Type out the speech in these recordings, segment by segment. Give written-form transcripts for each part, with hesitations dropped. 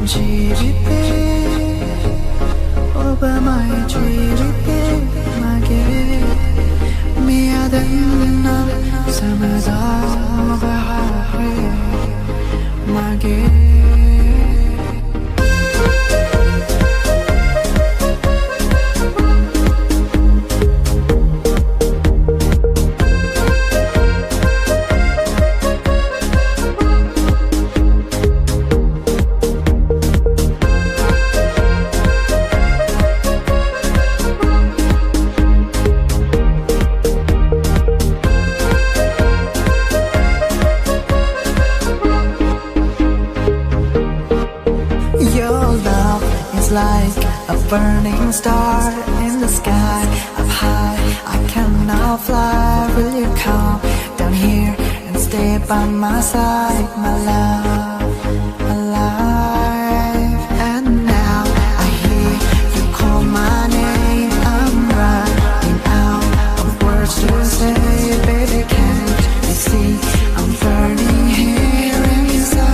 지릿해 오바마의 지릿해 마게 미아된 난 삶을 다 바해 마게 like a burning star in the sky. Up high, I can now fly. Will you come down here and stay by my side, my love, alive? And now I hear you call my name. I'm running out of words to say, baby, can't you see I'm burning here inside?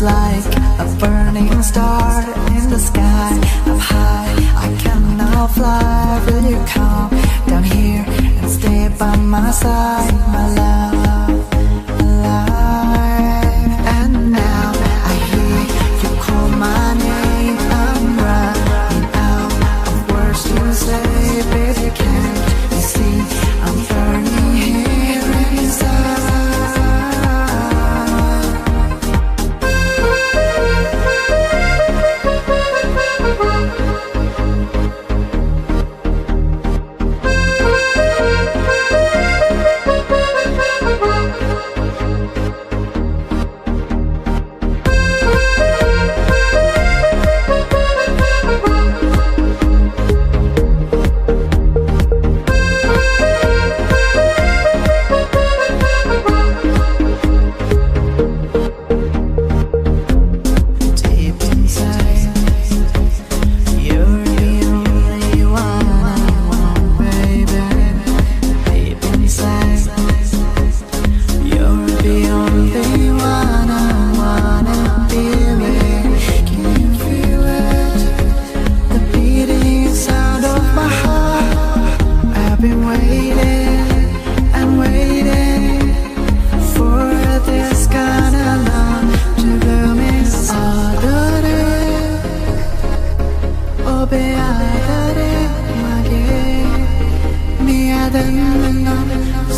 Like a burning star in the sky. Up high, I can now fly. Will you come down here and stay by my side, my love, alive? And now I hear you call my name. I'm running out of words to say, baby, can't you see I'm burning here inside?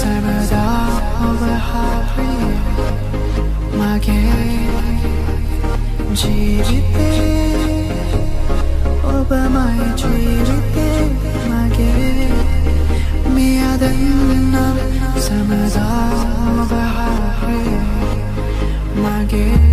삶을 다 overhaul 마게 지릿해 오바마의 지릿해 마게 미아된 난 삶을 다 overhaul 마게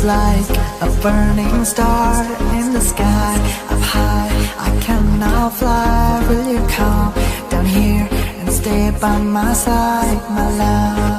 like a burning star in the sky. Up high, I can now fly. Will you come down here and stay by my side, my love?